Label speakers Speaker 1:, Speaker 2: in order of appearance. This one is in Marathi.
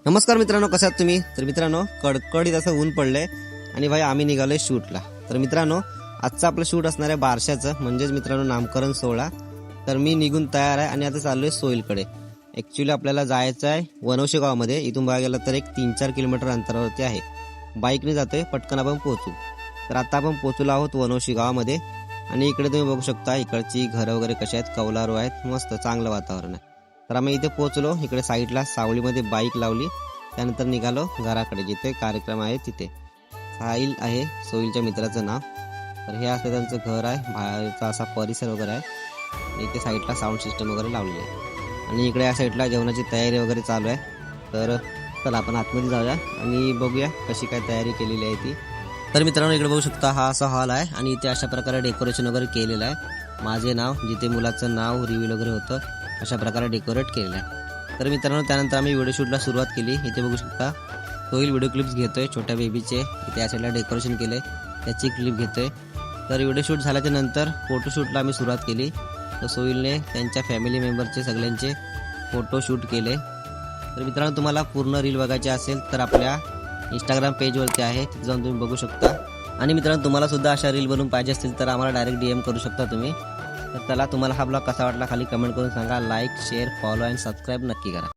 Speaker 1: नमस्कार मित्रांनो, कसे आहात तुम्ही? तर मित्रांनो, कडकडीत असं ऊन पडलंय आणि भाई आम्ही निघालोय शूटला. तर मित्रांनो, आजचं आपलं शूट असणार आहे बारशाचं, म्हणजेच मित्रांनो नामकरण सोहळा. तर मी निघून तयार आहे आणि आता चाललोय सोईलकडे. ॲक्च्युली आपल्याला जायचं आहे वनवशी गावामध्ये. इथून बघायला गेलं तर एक 3-4 किलोमीटर अंतरावरती आहे. बाईकने जातोय, पटकन आपण पोहोचू. तर आता आपण पोहोचलो आहोत वनवशी गावामध्ये आणि इकडे तुम्ही बघू शकता इकडची घरं वगैरे कशी आहेत, कौलारू आहेत, मस्त चांगलं वातावरण आहे. तर आम्ही इथे पोहोचलो. इकडे साईडला सावलीमध्ये बाईक लावली, त्यानंतर निघालो घराकडे जिथे कार्यक्रम आहे तिथे. साहिल आहे सोहिलच्या मित्राचं नाव. तर हे असं त्यांचं घर आहे, बाहेरचा असा परिसर वगैरे आहे. इथे साईडला साऊंड सिस्टम वगैरे लावलेली आहे आणि इकडे या साईडला जेवणाची तयारी वगैरे चालू आहे. तर चला आपण आतमध्ये जाऊया आणि बघूया कशी काय तयारी केलेली आहे ती. तर मित्रांनो, इकडे बघू शकता हा असा हॉल आहे आणि इथे अशा प्रकारे डेकोरेशन वगैरे केलेलं आहे. माझे नाव, जिथे मुलाचं नाव रिव्हील वगैरे होतं, अशा प्रकारे डेकोरेट केलेलं आहे. तर मित्रांनो, त्यानंतर आम्ही व्हिडिओ शूटला सुरुवात केली. इथे बघू शकता सोहिल व्हिडिओ क्लिप्स घेतोय छोट्या बेबीचे. इथे या साईडला डेकोरेशन केले, त्याची क्लिप घेतोय. तर व्हिडिओ शूट झाल्याच्या नंतर फोटोशूटला आम्ही सुरुवात केली. तर सोहिलने त्यांच्या फॅमिली मेंबरचे सगळ्यांचे फोटोशूट केले. तर मित्रांनो, तुम्हाला पूर्ण रील बघायची असेल तर आपल्या इंस्टाग्राम पेजवरती आहे, तिथे जाऊन तुम्ही बघू शकता. आणि मित्रांनो, तुम्हाला सुद्धा अशा रील बनवून पाहिजे असतील तर आम्हाला डायरेक्ट DM करू शकता तुम्ही. तर चला, तुम्हाला हा ब्लॉग कसा वाटला खाली कमेंट करून सांगा. Like, share, follow and subscribe नक्की करा.